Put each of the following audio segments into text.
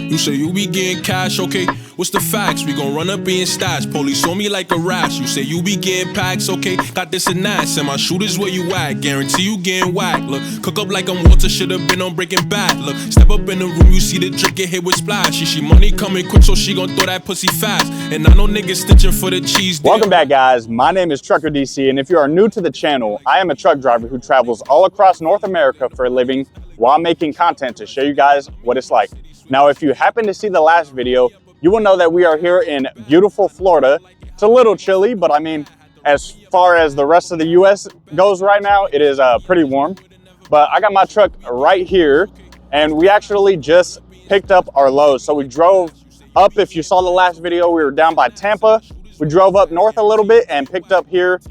You say you be getting cash, okay? What's the facts? We gon' run up in stats. Police on me like a rash. You say you be getting packs, okay? Got this and that. Send my shooters where you at. Guarantee you getting whacked. Look, cook up like I'm Walter. Should've been on Breaking Bad. Look, step up in the room, you see the drink get hit with splash. She money coming quick, so she gon' throw that pussy fast. And I know niggas stitching for the cheese. Welcome back, guys. My name is Trucker DC, and if you are new to the channel, I am a truck driver who travels all across North America for a living while making content to show you guys what it's like. Now, if you happen to see the last video, you will know that we are here in beautiful Florida. It's a little chilly, but I mean, as far as the rest of the US goes right now, it is pretty warm. But I got my truck right here, and we actually just picked up our load. So we drove up, if you saw the last video, we were down by Tampa. We drove up north a little bit and picked up here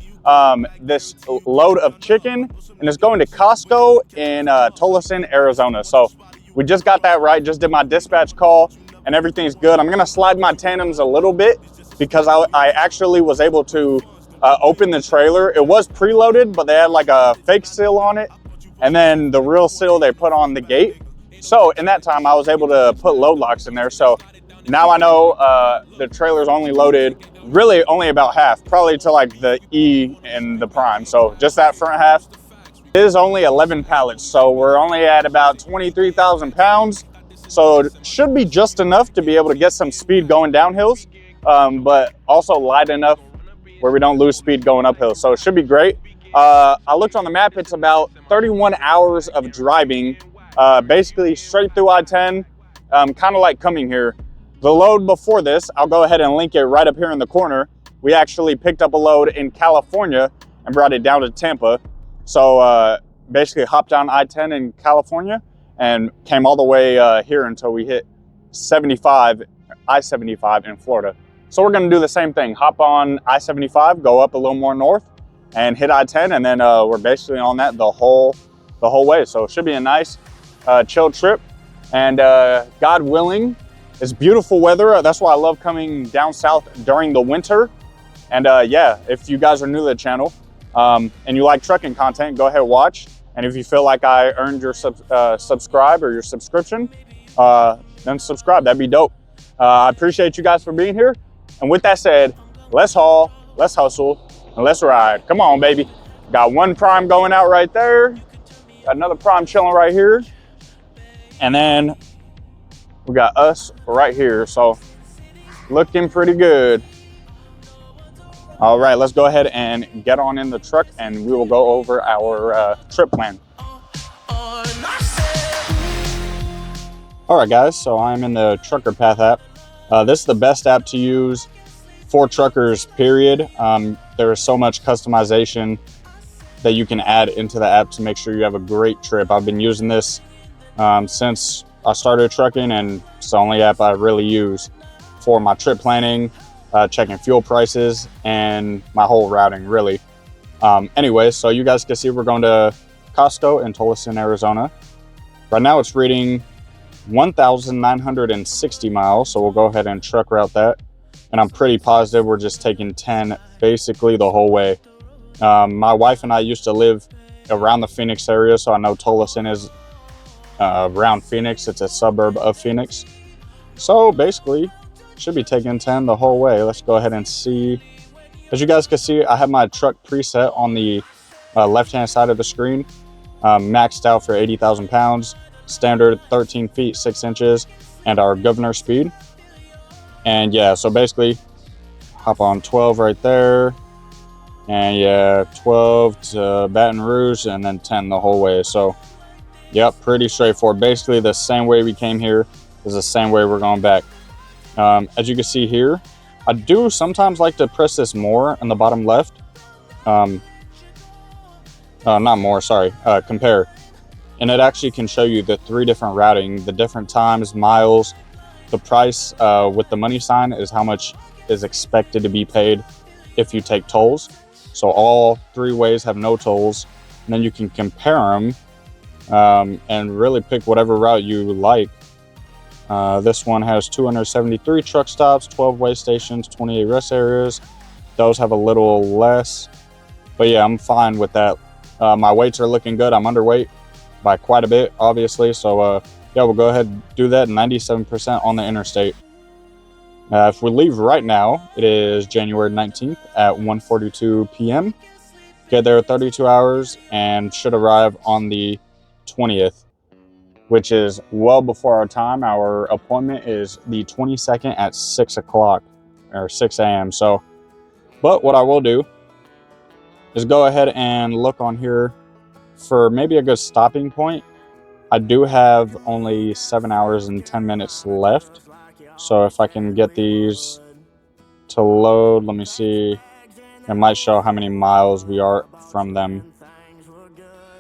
this load of chicken, and it's going to Costco in Tolleson, Arizona. So we just got that right, just did my dispatch call, and everything's good. I'm gonna slide my tandems a little bit because I actually was able to open the trailer. It was preloaded, but they had like a fake seal on it, and then the real seal they put on the gate. So in that time, I was able to put load locks in there. So now I know the trailer's only loaded, really only about half, probably to like the E and the prime. So just that front half. It is only 11 pallets, so we're only at about 23,000 pounds. So it should be just enough to be able to get some speed going down hills, but also light enough where we don't lose speed going uphill. So it should be great. I looked on the map, it's about 31 hours of driving, basically straight through I-10, kind of like coming here. The load before this, I'll go ahead and link it right up here in the corner. We actually picked up a load in California and brought it down to Tampa. So basically hopped down I-10 in California and came all the way here until we hit I-75 in Florida. So we're gonna do the same thing, hop on I-75, go up a little more north and hit I-10, and then we're basically on that the whole way. So it should be a nice chill trip, and God willing, it's beautiful weather. That's why I love coming down south during the winter. And yeah, if you guys are new to the channel, and you like trucking content, go ahead and watch. And if you feel like I earned your subscribe or your subscription, then subscribe. That'd be dope. I appreciate you guys for being here. And with that said, let's haul, let's hustle, and let's ride. Come on, baby. Got one prime going out right there. Got another prime chilling right here. And then we got us right here. So looking pretty good. All right, let's go ahead and get on in the truck, and we will go over our trip plan. All right, guys, so I'm in the Trucker Path app. This is the best app to use for truckers, period. There is so much customization that you can add into the app to make sure you have a great trip. I've been using this since I started trucking, and it's the only app I really use for my trip planning, checking fuel prices, and my whole routing, really. Anyway, so you guys can see we're going to Costco in Tolleson, Arizona. Right now it's reading 1,960 miles, so we'll go ahead and truck route that. And I'm pretty positive we're just taking 10 basically the whole way. My wife and I used to live around the Phoenix area, so I know Tolleson is around Phoenix. It's a suburb of Phoenix. So basically, should be taking 10 the whole way. Let's go ahead and see. As you guys can see, I have my truck preset on the left-hand side of the screen, maxed out for 80,000 pounds, standard 13 feet 6 inches, and our governor speed. And yeah, so basically hop on 12 right there, and yeah, 12 to Baton Rouge, and then 10 the whole way. So yep, pretty straightforward. Basically the same way we came here is the same way we're going back. As you can see here, I do sometimes like to press this more in the bottom left. Not more, sorry, compare. And it actually can show you the 3 different routing, the different times, miles. The price with the money sign is how much is expected to be paid if you take tolls. So all 3 ways have no tolls, and then you can compare them and really pick whatever route you like. This one has 273 truck stops, 12 weigh stations, 28 rest areas. Those have a little less, but yeah, I'm fine with that. My weights are looking good. I'm underweight by quite a bit, obviously, so yeah, we'll go ahead and do that. 97% on the interstate. If we leave right now, it is January 19th at 1:42 p.m. Get there 32 hours and should arrive on the 20th, which is well before our time. Our appointment is the 22nd at 6 o'clock or 6 a.m. So, but what I will do is go ahead and look on here for maybe a good stopping point. I do have only 7 hours and 10 minutes left. So if I can get these to load, let me see. It might show how many miles we are from them.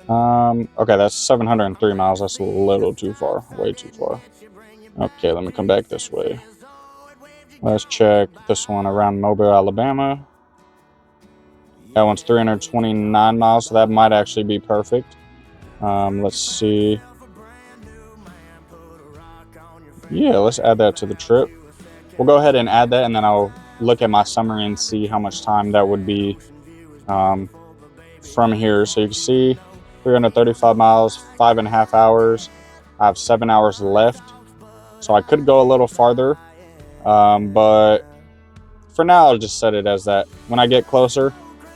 Okay, that's 703 miles. That's a little too far, way too far. Okay, let me come back this way. Let's check this one around Mobile, Alabama. That one's 329 miles, so that might actually be perfect. Let's see. Yeah, let's add that to the trip. We'll go ahead and add that, and then I'll look at my summary and see how much time that would be from here. So you can see 335 miles, 5.5 hours. I have 7 hours left, so I could go a little farther, but for now I'll just set it as that. When I get closer,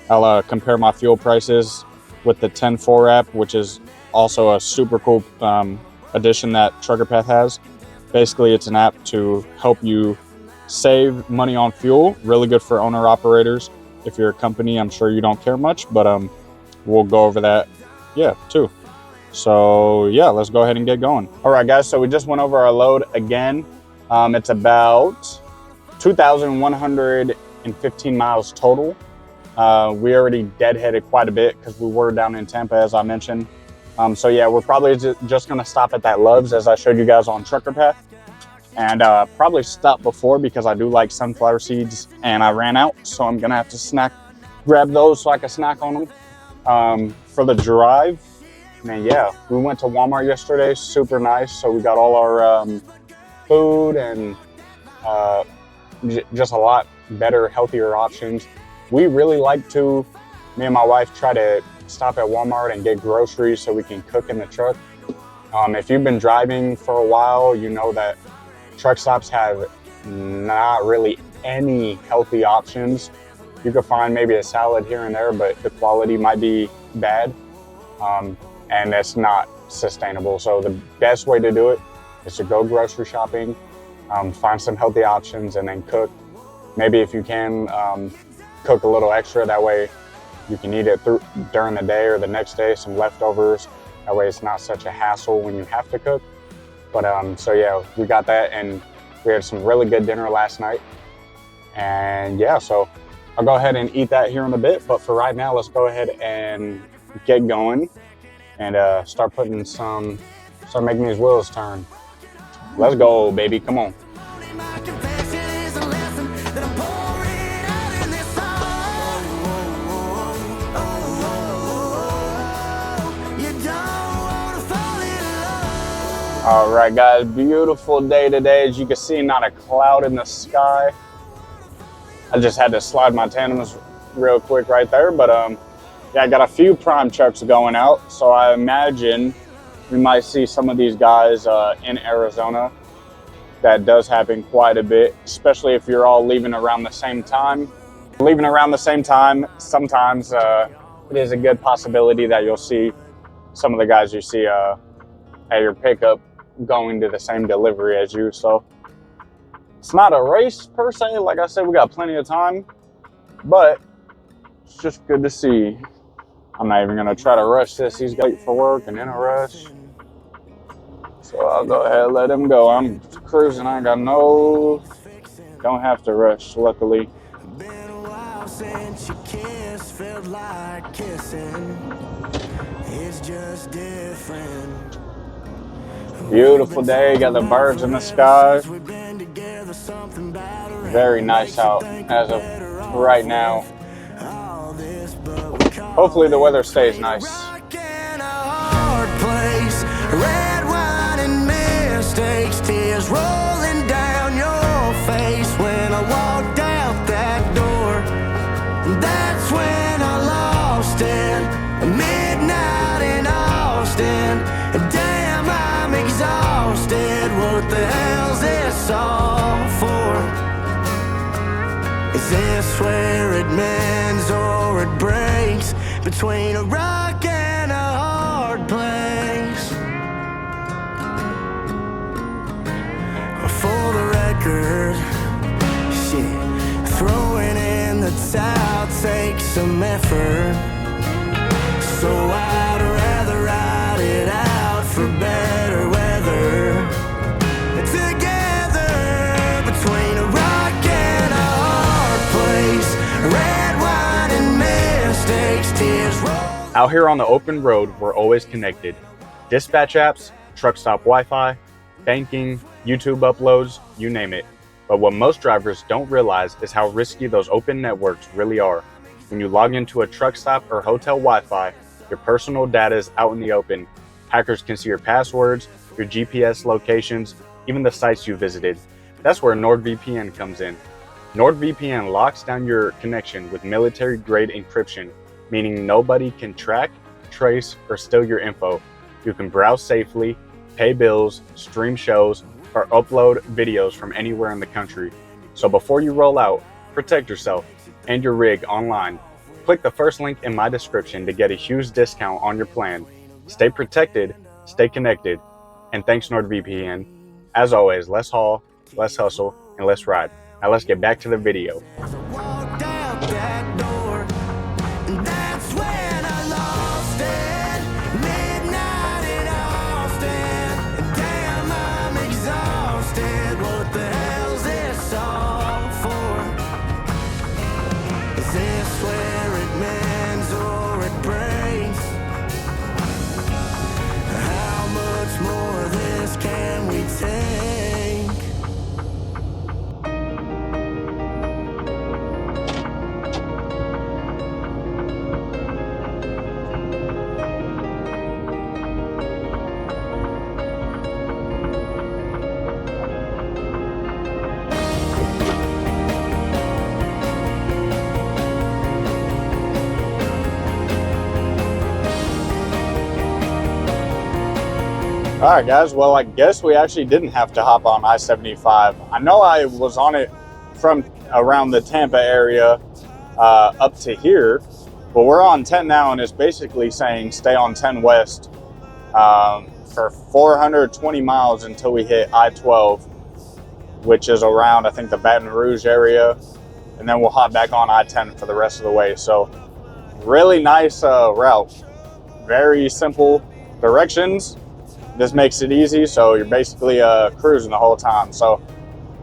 I'll compare my fuel prices with the 10-4 app, which is also a super cool addition that Trucker Path has. Basically, it's an app to help you save money on fuel. Really good for owner-operators. If you're a company, I'm sure you don't care much, but we'll go over that, yeah, too. So, yeah, let's go ahead and get going. All right, guys, so we just went over our load again. It's about 2,115 miles total. We already deadheaded quite a bit because we were down in Tampa, as I mentioned. So yeah, we're probably just gonna stop at that Love's, as I showed you guys on Trucker Path, and probably stop before because I do like sunflower seeds and I ran out, so I'm gonna have to grab those so I can snack on them. For the drive, man, yeah, we went to Walmart yesterday, super nice. So we got all our food and just a lot better, healthier options. We really like to, me and my wife try to stop at Walmart and get groceries so we can cook in the truck. If you've been driving for a while, you know that truck stops have not really any healthy options. You could find maybe a salad here and there, but the quality might be bad, and it's not sustainable. So the best way to do it is to go grocery shopping, find some healthy options, and then cook. Maybe if you can, cook a little extra, that way you can eat it during the day or the next day, some leftovers. That way it's not such a hassle when you have to cook. But so yeah, we got that, and we had some really good dinner last night. And yeah, so I'll go ahead and eat that here in a bit. But for right now, let's go ahead and get going and start making these wheels turn. Let's go, baby, come on. All right, guys, beautiful day today. As you can see, not a cloud in the sky. I just had to slide my tandems real quick right there, but yeah, I got a few prime trucks going out, so I imagine we might see some of these guys in Arizona. That does happen quite a bit, especially if you're all leaving around the same time. Leaving around the same time, sometimes it is a good possibility that you'll see some of the guys you see at your pickup going to the same delivery as you. So it's not a race per se. Like I said, we got plenty of time, but it's just good to see. I'm not even gonna try to rush this. He's late for work and in a rush, so I'll go ahead and let him go. I'm cruising. I ain't got don't have to rush, luckily. Been a while since you kissed, felt like kissing. It's just different. Beautiful day, got the birds in the sky. Very nice out as of right now. Hopefully the weather stays nice. Red wine and mistakes, tears rolling down your face when I walked out that door. That's when I lost it. Midnight in Austin. Damn, I'm exhausted. where it mends or it breaks, between a rock and a hard place. For the record, shit, throwing in the towel takes some effort. So I'd rather ride it out for better weather, together between a rock and a hard place. Red wine and mistakes, tears roll. Out here on the open road, we're always connected. Dispatch apps, truck stop Wi-Fi, banking, YouTube uploads, you name it. But what most drivers don't realize is how risky those open networks really are. When you log into a truck stop or hotel Wi-Fi, your personal data is out in the open. Hackers can see your passwords, your GPS locations, even the sites you visited. That's where NordVPN comes in. NordVPN locks down your connection with military-grade encryption, meaning nobody can track, trace, or steal your info. You can browse safely, pay bills, stream shows, or upload videos from anywhere in the country. So before you roll out, protect yourself and your rig online. Click the first link in my description to get a huge discount on your plan. Stay protected, stay connected, and thanks NordVPN. As always, less haul, less hustle, and less ride. Now let's get back to the video. Walked out that door, and that's when I lost it. Midnight in Austin, and damn, I'm exhausted. What the hell's this all for? Is this where it mends or it breaks? How much more of this can we take? All right, guys. Well, I guess we actually didn't have to hop on I-75. I know I was on it from around the Tampa area up to here, but we're on 10 now, and it's basically saying stay on 10 West for 420 miles until we hit I-12, which is around, I think, the Baton Rouge area, and then we'll hop back on I-10 for the rest of the way. So really nice route. Very simple directions. This makes it easy, so you're basically cruising the whole time. So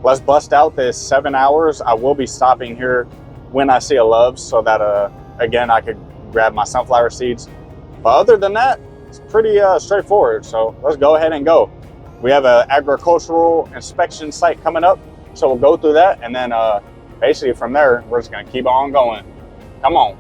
let's bust out this 7 hours. I will be stopping here when I see a Love's so that, again, I could grab my sunflower seeds. But other than that, it's pretty straightforward. So let's go ahead and go. We have an agricultural inspection site coming up, so we'll go through that. And then basically from there, we're just going to keep on going. Come on.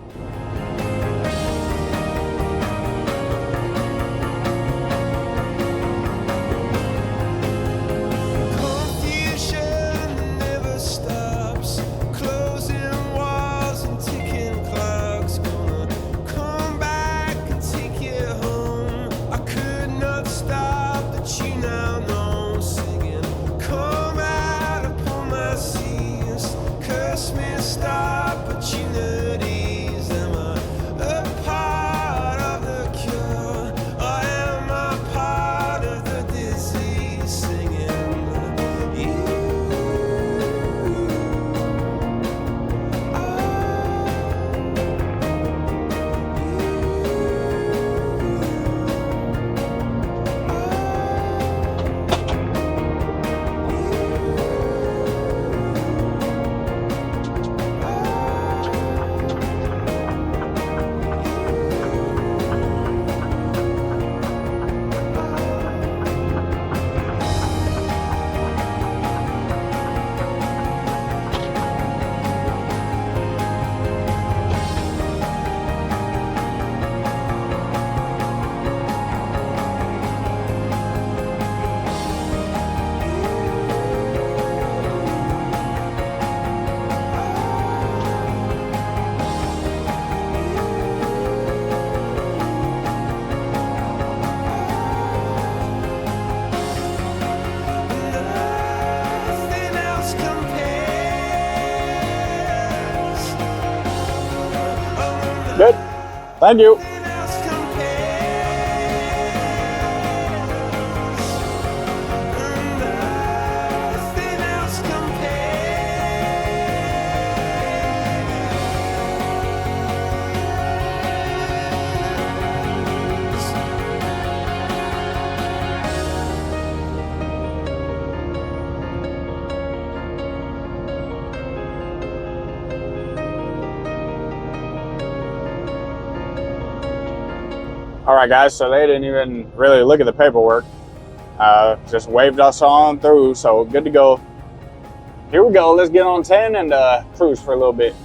Missed opportunities. Good. Thank you. All right, guys, so they didn't even really look at the paperwork. Just waved us on through, so good to go. Here we go, let's get on 10 and cruise for a little bit.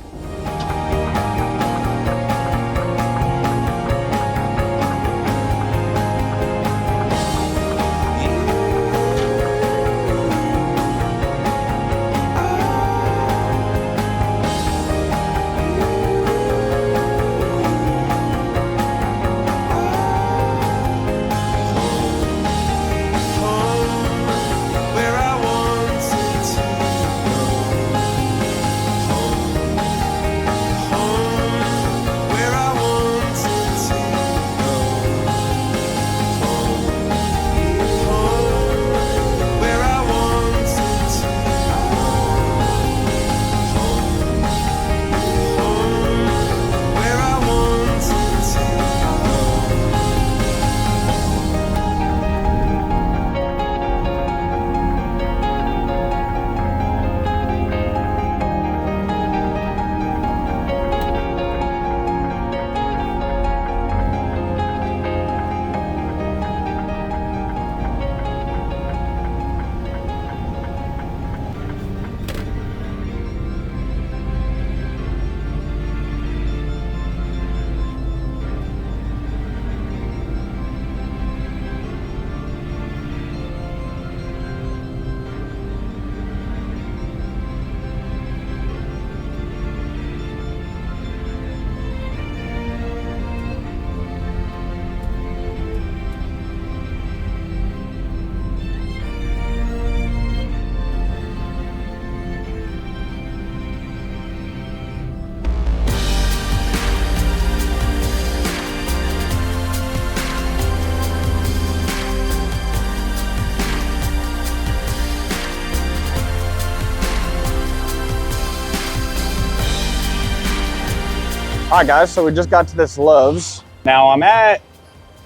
All right, guys, so we just got to this Love's. Now I'm at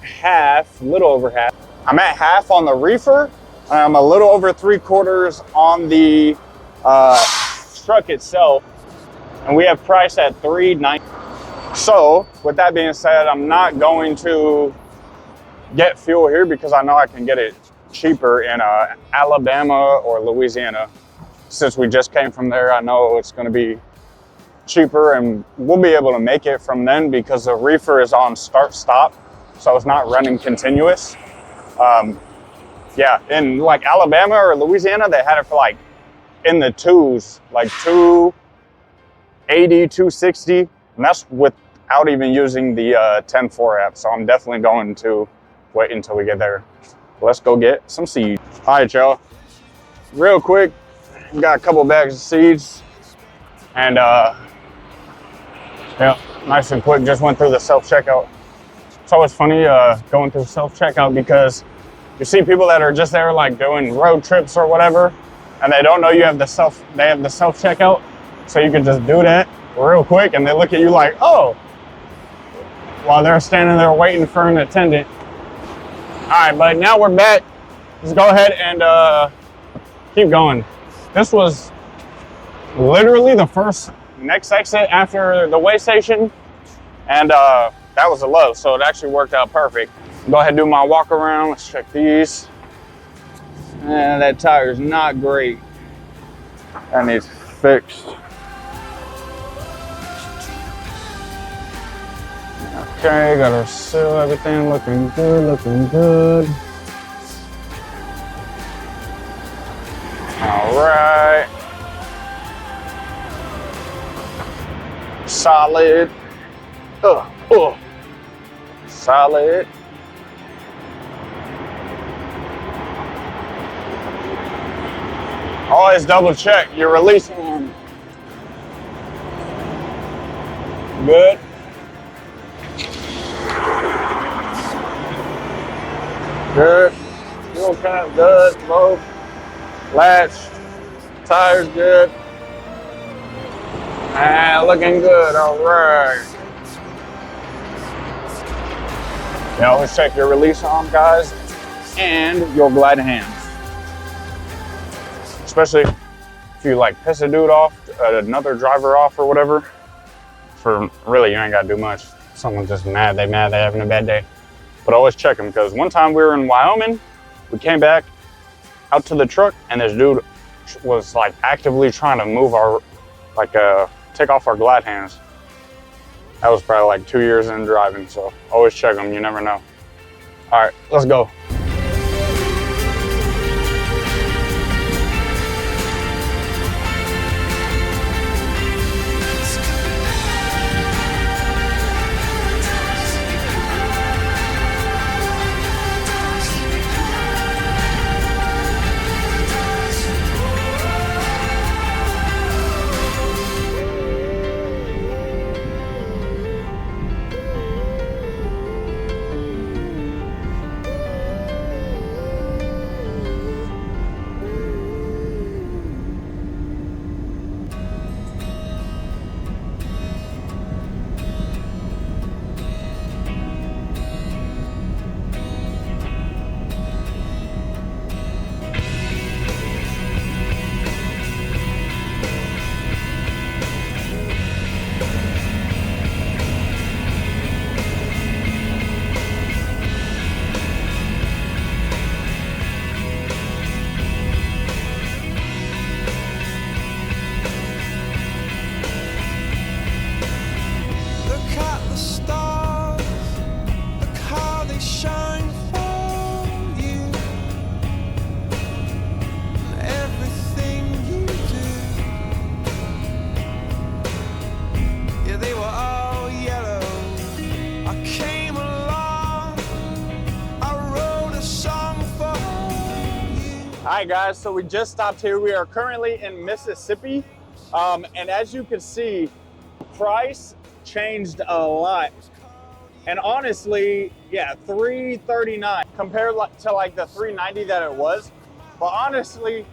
half, a little over half. I'm at half on the reefer, and I'm a little over 3/4 on the truck itself, and we have priced at $3.90. So with that being said, I'm not going to get fuel here because I know I can get it cheaper in Alabama or Louisiana. Since we just came from there, I know it's going to be cheaper, and we'll be able to make it from then because the reefer is on start-stop, so it's not running continuous. Yeah, in like Alabama or Louisiana, they had it for like in the twos, like 280, 260, and that's without even using the 10.4 app. So I'm definitely going to wait until we get there. Let's go get some seeds. All right, y'all, real quick, got a couple bags of seeds, and yeah, nice and quick, just went through the self-checkout. It's always funny going through self-checkout because you see people that are just there like doing road trips or whatever, and they don't know you have the self-checkout, so you can just do that real quick, and they look at you like, oh, while they're standing there waiting for an attendant. All right, but now we're back. Let's go ahead and keep going. This was literally the first next exit after the weigh station, and that was a Lowe's, so it actually worked out perfect. Go ahead and do my walk around. Let's check these. And that tire is not great. That needs fixed. Okay, got our seal, everything looking good, looking good. All right. Solid. Solid. Always double check your release arm. Good. Good. Fuel cap good. Low. Latch. Tires good. And looking good. All right. You always check your release arm, guys, and your glide hands. Especially if you like piss a dude off, another driver off or whatever. For really, you ain't gotta do much. Someone's just mad, they're having a bad day. But always check them, because one time we were in Wyoming, we came back out to the truck and this dude was like actively trying to move our, take off our glide hands. That was probably like 2 years in driving, so always check them, you never know. All right, let's go. All right, guys, so we just stopped here. We are currently in Mississippi. And as you can see, price changed a lot. And honestly, yeah, $339 compared to like the $390 that it was. But honestly,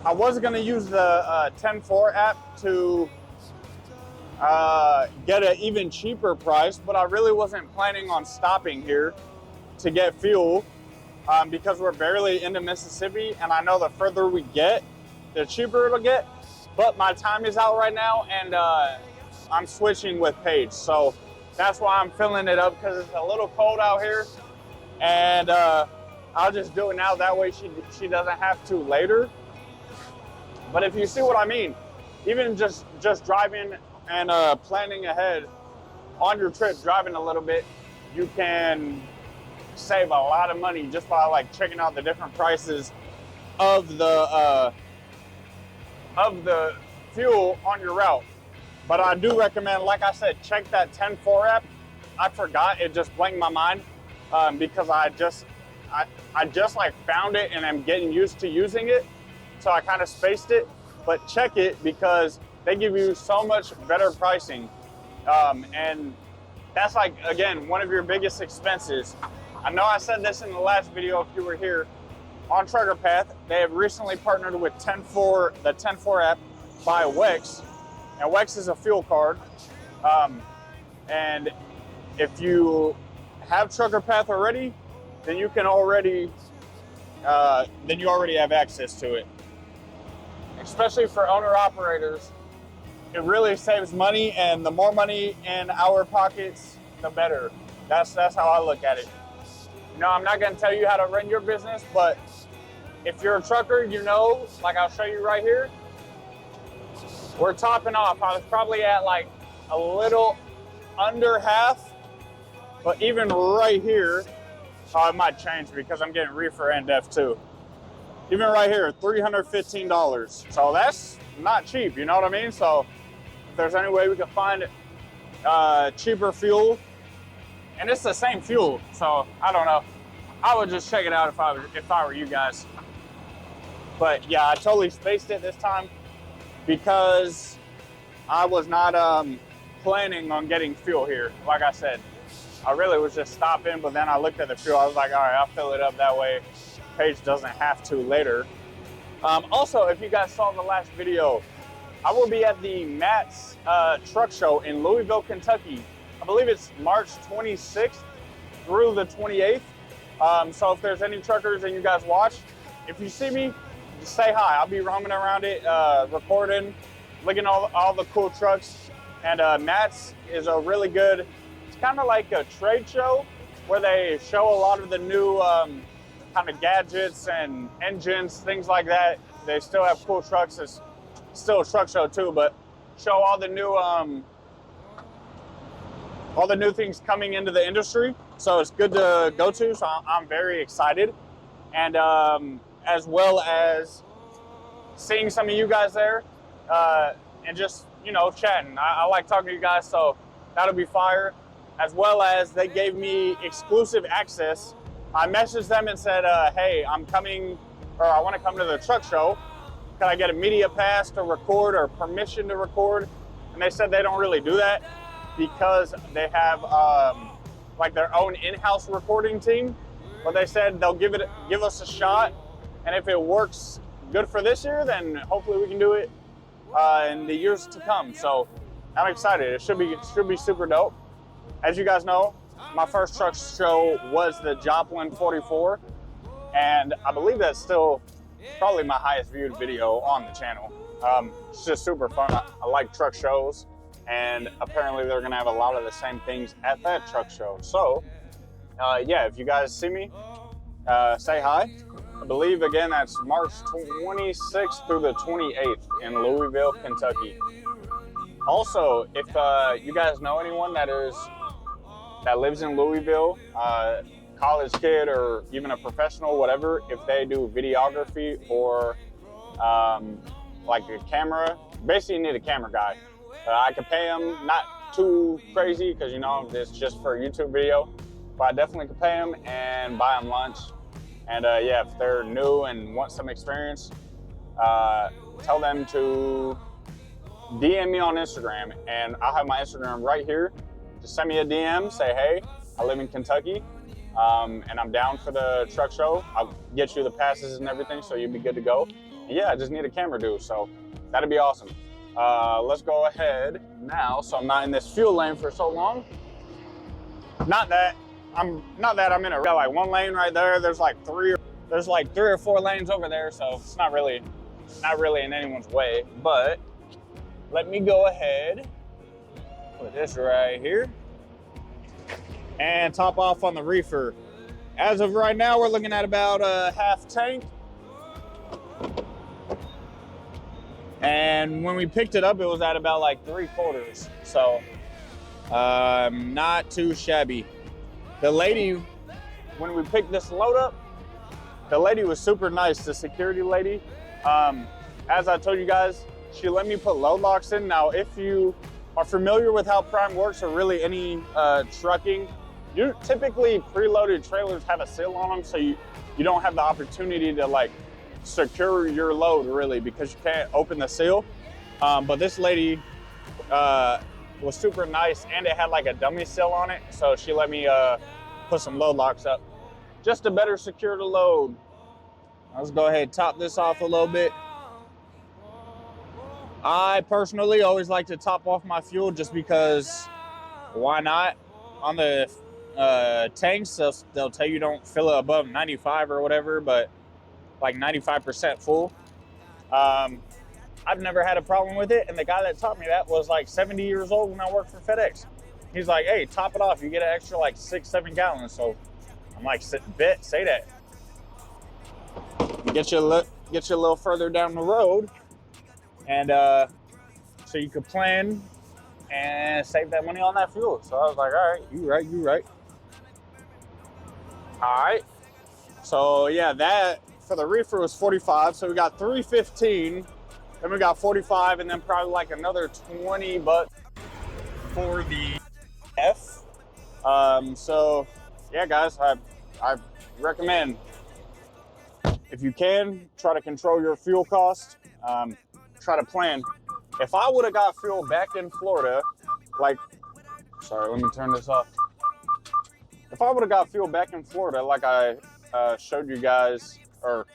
I was gonna use the 10-4 app to get an even cheaper price, but I really wasn't planning on stopping here to get fuel. Because we're barely into Mississippi, and I know the further we get, the cheaper it'll get. But my time is out right now, and I'm switching with Paige. So that's why I'm filling it up, because it's a little cold out here. And I'll just do it now. That way she doesn't have to later. But if you see what I mean, even just driving and planning ahead on your trip, driving a little bit, you can save a lot of money just by like checking out the different prices of the fuel on your route. But I do recommend, like I said, check that 10-4 app. I forgot, it just blanked my mind because I just like found it and I'm getting used to using it, so I kind of spaced it. But check it, because they give you so much better pricing, and that's like, again, one of your biggest expenses. I know I said this in the last video if you were here. On Trucker Path, they have recently partnered with the 10-4 app by WEX. And WEX is a fuel card. And if you have Trucker Path already, then you can already have access to it. Especially for owner operators, it really saves money, and the more money in our pockets, the better. That's how I look at it. You know, I'm not gonna tell you how to run your business, but if you're a trucker, you know, like I'll show you right here, we're topping off. I was probably at like a little under half, but even right here, it might change because I'm getting reefer and F2. Even right here, $315. So that's not cheap, you know what I mean? So if there's any way we can find cheaper fuel, and it's the same fuel, so I don't know. I would just check it out if I were you guys. But yeah, I totally spaced it this time because I was not planning on getting fuel here, like I said. I really was just stopping, but then I looked at the fuel. I was like, all right, I'll fill it up that way. Paige doesn't have to later. Also, if you guys saw the last video, I will be at the Matt's truck show in Louisville, Kentucky. I believe it's March 26th through the 28th. So if there's any truckers and you guys watch, if you see me, just say hi. I'll be roaming around it, recording, looking at all the cool trucks. And Matt's is a really good, it's kind of like a trade show where they show a lot of the new kind of gadgets and engines, things like that. They still have cool trucks. It's still a truck show too, but show all the new things coming into the industry. So it's good to go to. So I'm very excited, and as well as seeing some of you guys there, and just chatting. I like talking to you guys, so that'll be fire. As well as they gave me exclusive access. I messaged them and said, hey, I'm coming, or I want to come to the truck show. Can I get a media pass to record or permission to record? And they said they don't really do that because they have like their own in-house recording team. But they said they'll give us a shot, and if it works good for this year, then hopefully we can do it in the years to come. So I'm excited. It should be super dope. As you guys know, my first truck show was the Joplin 44, and I believe that's still probably my highest viewed video on the channel. It's just super fun. I like truck shows, and apparently they're gonna have a lot of the same things at that truck show. So yeah, if you guys see me, say hi. I believe again that's March 26th through the 28th in Louisville, Kentucky. Also, if you guys know anyone that lives in Louisville, college kid or even a professional, whatever, if they do videography or like a camera, basically you need a camera guy. I could pay them, not too crazy because it's just for a YouTube video, but I definitely could pay them and buy them lunch. And yeah, if they're new and want some experience, tell them to DM me on Instagram, and I'll have my Instagram right here. Just send me a DM, say, hey, I live in Kentucky, and I'm down for the truck show. I'll get you the passes and everything, so you'll be good to go. And yeah, I just need a camera dude, so that'd be awesome. Let's go ahead now, so I'm not in this fuel lane for so long. Not that I'm in a, got like one lane right there. There's like three or four lanes over there, so it's not really in anyone's way. But let me go ahead, put this right here, and top off on the reefer. As of right now, we're looking at about a half tank. And when we picked it up, it was at about like 3/4. So not too shabby. The lady, when we picked this load up, the lady was super nice, the security lady. As I told you guys, she let me put load locks in. Now, if you are familiar with how Prime works, or really any trucking, typically preloaded trailers have a seal on them, so you don't have the opportunity to like secure your load really, because you can't open the seal. But this lady was super nice, and it had like a dummy seal on it, so she let me put some load locks up just to better secure the load. Let's go ahead and top this off a little bit. I personally always like to top off my fuel just because why not? On the tanks, they'll tell you don't fill it above 95 or whatever, but like 95% full. I've never had a problem with it, and the guy that taught me that was like 70 years old when I worked for FedEx. He's like, hey, top it off, you get an extra like 6-7 gallons. So I'm like, bet, say that. Get you a little further down the road, and so you could plan and save that money on that fuel. So I was like, all right, you right. All right. So yeah, that for the reefer was 45. So we got 315. Then we got 45, and then probably like another 20 bucks for the F. So yeah, guys, I recommend, if you can, try to control your fuel cost. Try to plan. If I would have got fuel back in Florida, like, sorry, let me turn this off. if I would have got fuel back in Florida, like I showed you guys, or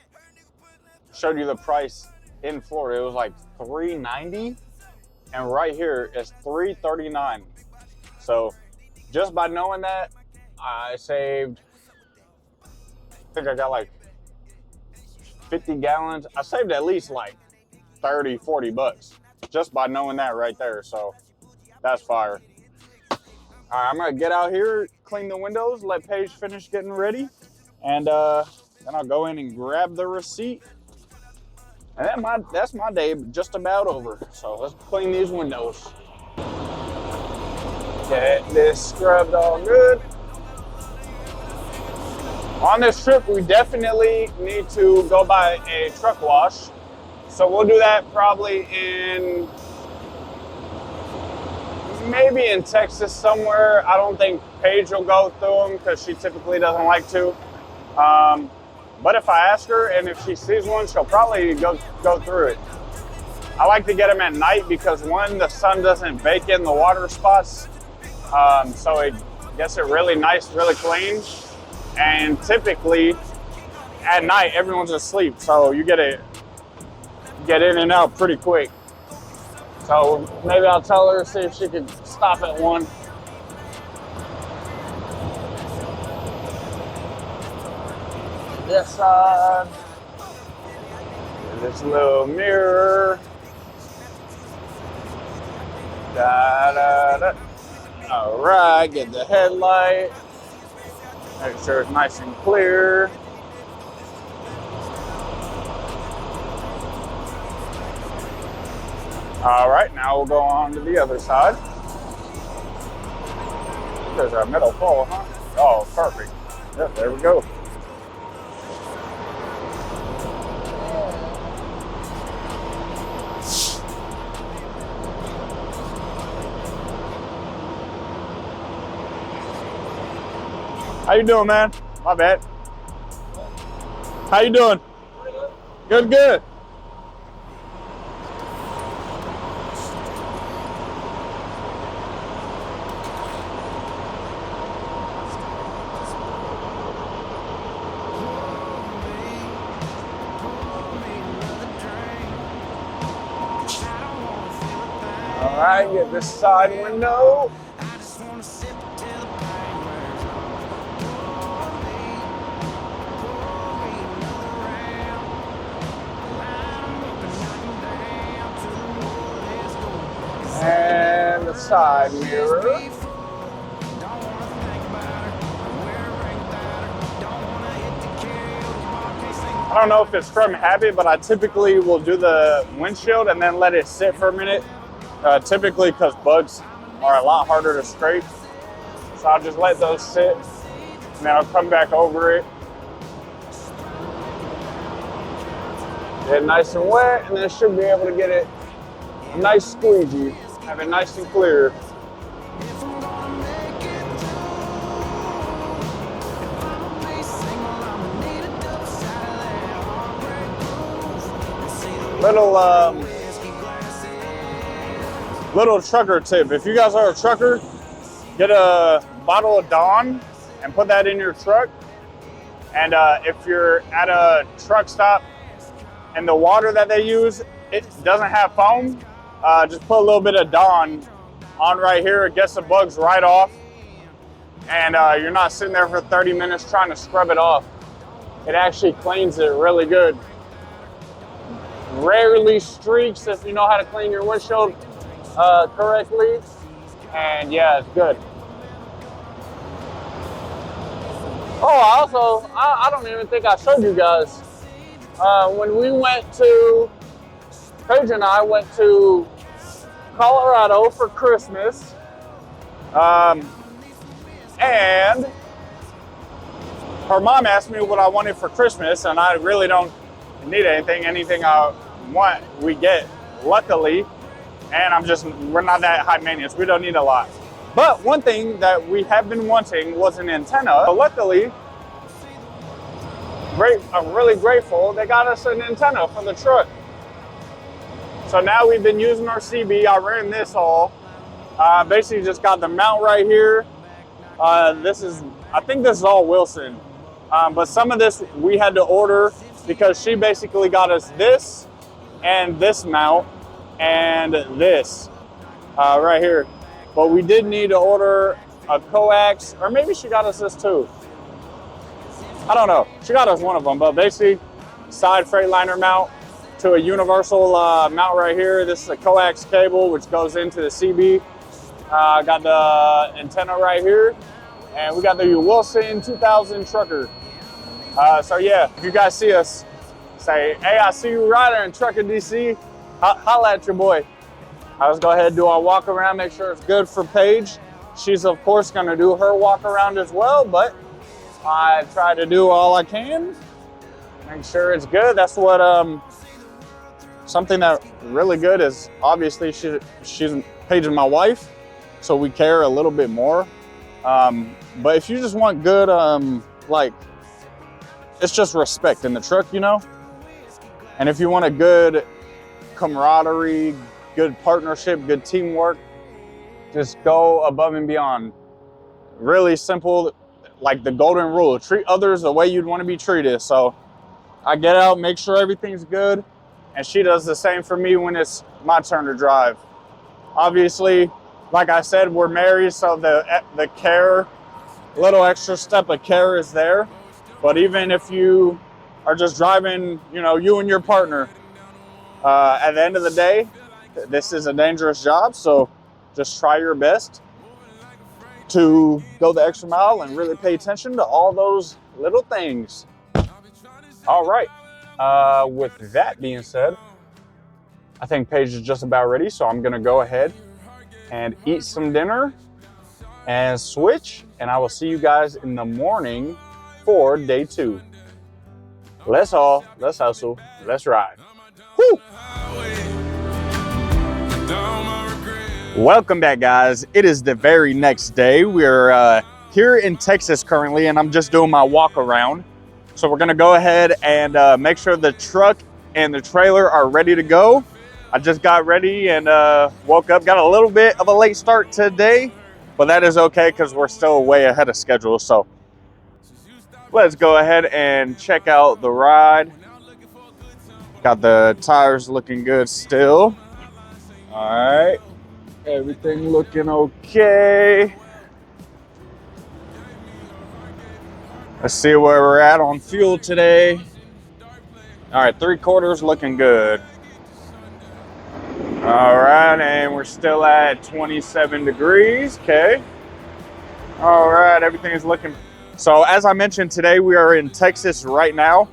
showed you the price in Florida, it was like $3.90, and right here it's $3.39. So just by knowing that, I saved, I think I got like 50 gallons. I saved at least like 30, 40 bucks just by knowing that right there. So that's fire. All right, I'm gonna get out here, clean the windows, let Paige finish getting ready, and then I'll go in and grab the receipt. And that's my day just about over. So let's clean these windows. Get this scrubbed all good. On this trip, we definitely need to go by a truck wash. So we'll do that probably maybe in Texas somewhere. I don't think Paige will go through them because she typically doesn't like to. But if I ask her and if she sees one, she'll probably go through it. I like to get them at night because one, the sun doesn't bake in the water spots. So it gets it really nice, really clean. And typically at night, everyone's asleep. So you get in and out pretty quick. So maybe I'll tell her, see if she could stop at one. This side. This little mirror. Da-da-da. All right, get the headlight. Make sure it's nice and clear. All right, now we'll go on to the other side. There's our metal pole, huh? Oh, perfect. Yep, there we go. How you doing, man? My bad. How you doing? Good, good. All right, get this side window. And the side mirror. I don't know if it's from habit, but I typically will do the windshield and then let it sit for a minute. Typically because bugs are a lot harder to scrape. So I'll just let those sit and then I'll come back over it. Get it nice and wet, and then should be able to get it a nice squeegee. Have it nice and clear. Little trucker tip. If you guys are a trucker, get a bottle of Dawn and put that in your truck. And if you're at a truck stop and the water that they use, it doesn't have foam, just put a little bit of Dawn on right here. It gets the bugs right off. And you're not sitting there for 30 minutes trying to scrub it off. It actually cleans it really good. Rarely streaks if you know how to clean your windshield correctly. And yeah, it's good. Oh, I don't even think I showed you guys. When we went to, Paige and I went to Colorado for Christmas. And her mom asked me what I wanted for Christmas, and I really don't need anything. Anything I want, we get, luckily. And we're not that high maintenance. We don't need a lot. But one thing that we have been wanting was an antenna. But luckily, I'm really grateful they got us an antenna for the truck. So now we've been using our CB. I ran this all. Basically just got the mount right here. I think this is all Wilson. But some of this we had to order because she basically got us this and this mount and this right here. But we did need to order a coax, or maybe she got us this too. I don't know. She got us one of them, but basically side Freightliner mount to a universal mount right here. This is a coax cable which goes into the CB. Got the antenna right here, and we got the Wilson 2000 trucker. So yeah, if you guys see us, say, hey, I see you riding in Trucker DC, holla at your boy. Let's go ahead and do our walk around, make sure it's good for Paige. She's of course gonna do her walk around as well, but I try to do all I can, make sure it's good. That's what, something that really good is obviously she's Paige and my wife, so we care a little bit more. But if you just want good, like, it's just respect in the truck, you know? And if you want a good camaraderie, good partnership, good teamwork, just go above and beyond. Really simple, like the golden rule, treat others the way you'd want to be treated. So I get out, make sure everything's good, and she does the same for me when it's my turn to drive. Obviously, like I said, we're married, so the care, little extra step of care is there. But even if you are just driving, you know, you and your partner, at the end of the day, this is a dangerous job, so just try your best to go the extra mile and really pay attention to all those little things. All right, with that being said, I think Paige is just about ready, so I'm gonna go ahead and eat some dinner and switch, and I will see you guys in the morning for day 2. Let's hustle, let's ride. Woo! Welcome back, guys. It is the very next day. We're here in Texas currently, and I'm just doing my walk around. So we're gonna go ahead and make sure the truck and the trailer are ready to go. I just got ready and woke up, got a little bit of a late start today, but that is okay because we're still way ahead of schedule. So let's go ahead and check out the ride. Got the tires looking good still. All right, everything looking okay. Let's see where we're at on fuel today. All right, 3/4 looking good. All right, and we're still at 27 degrees, okay. All right, everything is looking. So as I mentioned, today we are in Texas right now.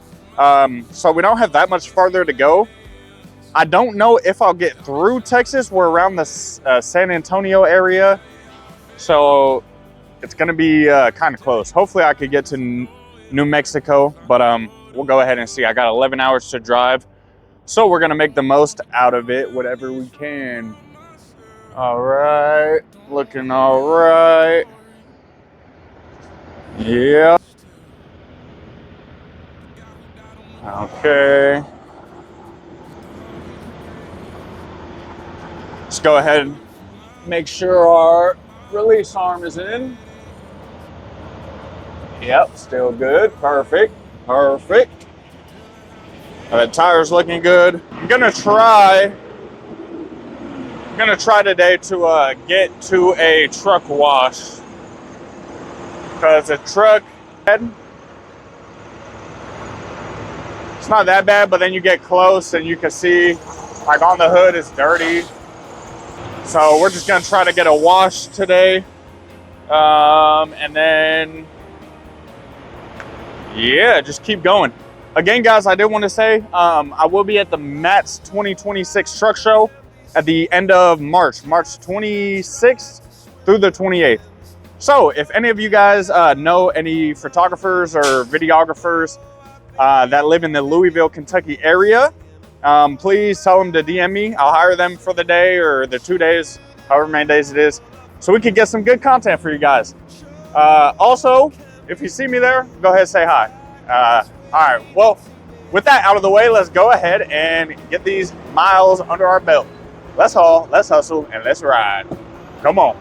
So we don't have that much farther to go. I don't know if I'll get through Texas. We're around the San Antonio area. So it's gonna be kind of close. Hopefully I could get to New Mexico, but we'll go ahead and see. I got 11 hours to drive. So we're gonna make the most out of it, whatever we can. All right, looking all right. Yeah. Okay. Let's go ahead and make sure our release arm is in. Yep, still good. Perfect. Perfect. The tire's looking good. I'm gonna try today to get to a truck wash, because the truck, it's not that bad, but then you get close and you can see, like, on the hood it's dirty. So we're just gonna try to get a wash today, and then yeah, just keep going. Again, guys, I did want to say, I will be at the MATS 2026 truck show at the end of March 26th through the 28th. So if any of you guys know any photographers or videographers that live in the Louisville, Kentucky area, please tell them to DM me. I'll hire them for the day or the 2 days, however many days it is, so we can get some good content for you guys. Also, if you see me there, go ahead and say hi. All right, well, with that out of the way, let's go ahead and get these miles under our belt. Let's haul, let's hustle, and let's ride. Come on.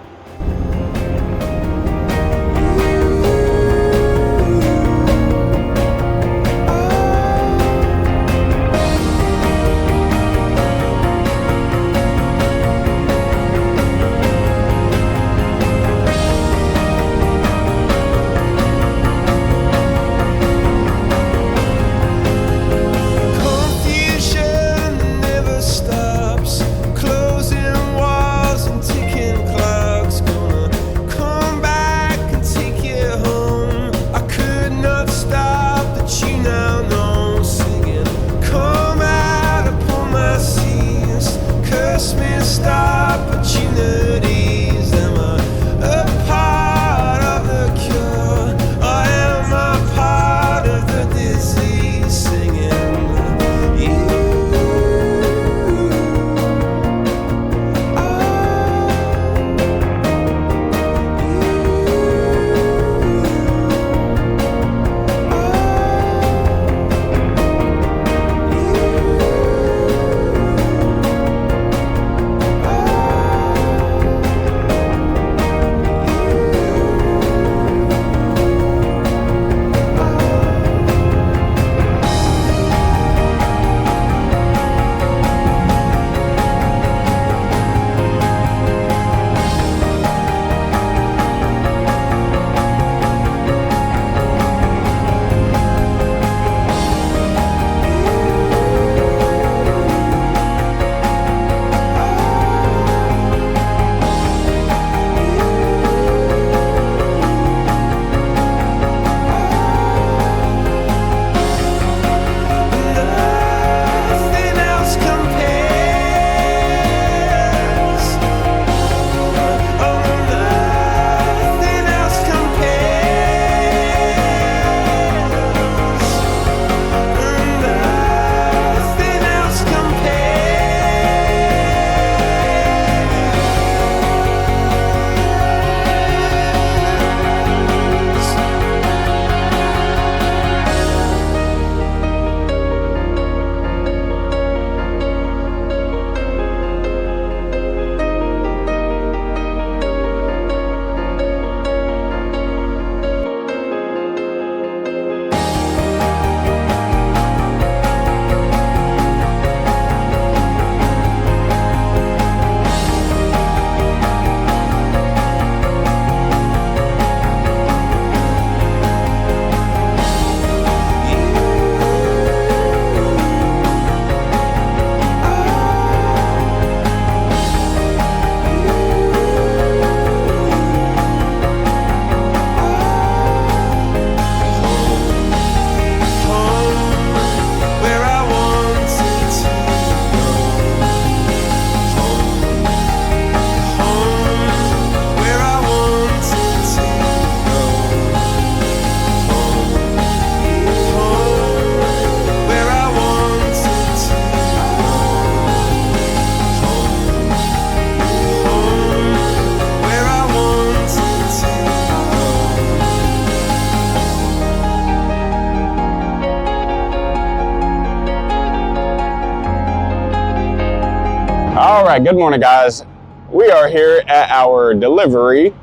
right, good morning, guys. We are here at our delivery.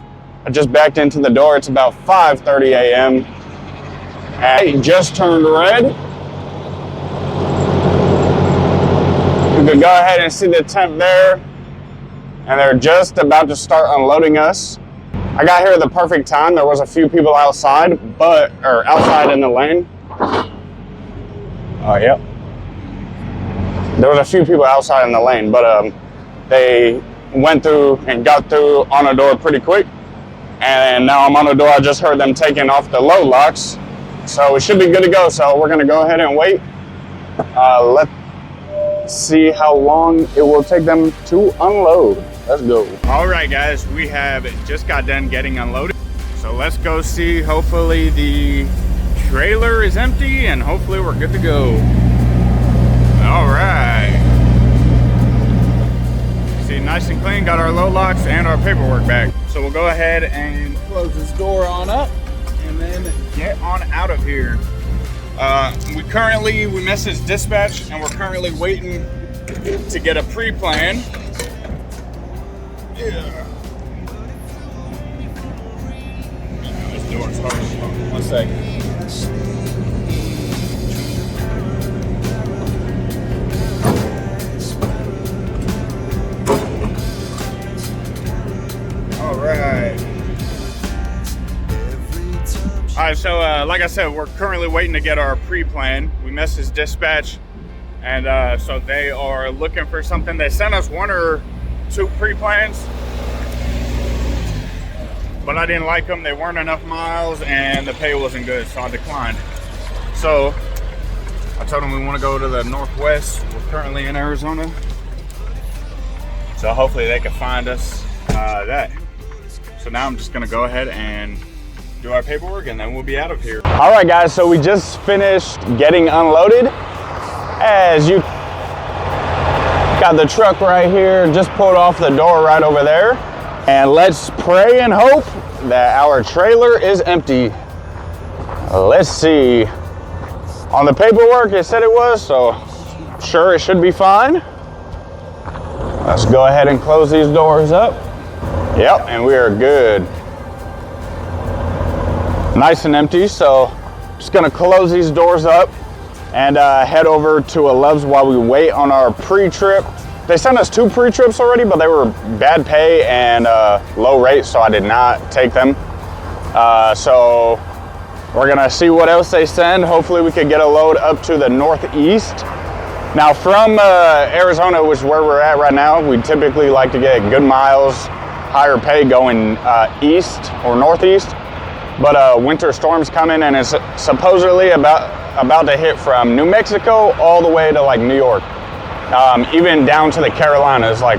I just backed into the door. It's about 5:30 a.m. and it just turned red. You can go ahead and see the temp there, and they're just about to start unloading us. I got here at the perfect time. There was a few people outside, outside in the lane. Oh, yep. There was a few people outside in the lane, but they went through and got through on a door pretty quick. And now I'm on the door. I just heard them taking off the load locks. So we should be good to go. So we're gonna go ahead and wait. Let's see how long it will take them to unload. Let's go. All right, guys, we have just got done getting unloaded. So let's go see. Hopefully the trailer is empty and hopefully we're good to go. All right. See, nice and clean. Got our load locks and our paperwork back. So we'll go ahead and close this door on up and then get on out of here. We messaged dispatch and we're currently waiting to get a pre-plan. Yeah. This door's hard as fuck. 1 second. All right, so like I said, we're currently waiting to get our pre-plan. We messaged dispatch, and so they are looking for something. They sent us 1 or 2 pre-plans, but I didn't like them. They weren't enough miles, and the pay wasn't good, so I declined. So I told them we want to go to the Northwest. We're currently in Arizona, so hopefully they can find us that. So now I'm just gonna go ahead and do our paperwork and then we'll be out of here. All right, guys, so we just finished getting unloaded. As you got the truck right here, just pulled off the door right over there. And let's pray and hope that our trailer is empty. Let's see. On the paperwork, it said it was, so sure it should be fine. Let's go ahead and close these doors up. Yep, and we are good. Nice and empty, so just gonna close these doors up and head over to a Love's while we wait on our pre-trip. They sent us 2 pre-trips already, but they were bad pay and low rate, so I did not take them. So we're gonna see what else they send. Hopefully we could get a load up to the Northeast. Now from Arizona, which is where we're at right now, we typically like to get good miles, higher pay going east or northeast, but winter storm's coming and it's supposedly about to hit from New Mexico all the way to like New York, even down to the Carolinas, like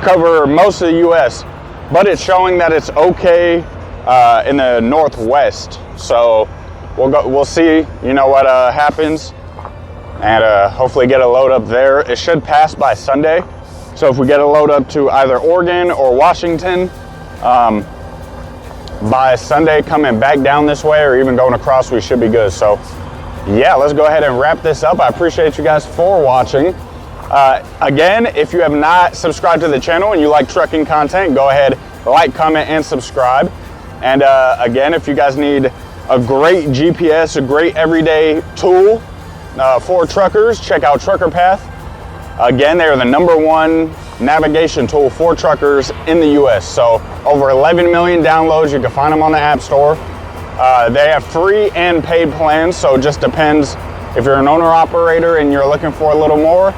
cover most of the U.S. But it's showing that it's okay in the Northwest, so we'll see, you know, what happens, and hopefully get a load up there. It should pass by Sunday. So if we get a load up to either Oregon or Washington by Sunday, coming back down this way or even going across, we should be good. So yeah, let's go ahead and wrap this up. I appreciate you guys for watching. Again, if you have not subscribed to the channel and you like trucking content, go ahead, like, comment, and subscribe. And again, if you guys need a great GPS, a great everyday tool for truckers, check out Trucker Path. Again, they are the #1 navigation tool for truckers in the US. So over 11 million downloads. You can find them on the App Store. They have free and paid plans, so it just depends if you're an owner-operator and you're looking for a little more,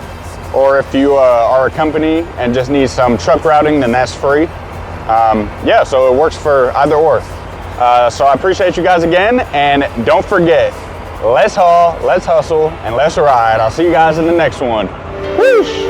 or if you are a company and just need some truck routing, then that's free. Yeah, so it works for either or. So I appreciate you guys again, and don't forget, let's haul, let's hustle, and let's ride. I'll see you guys in the next one. Whoosh!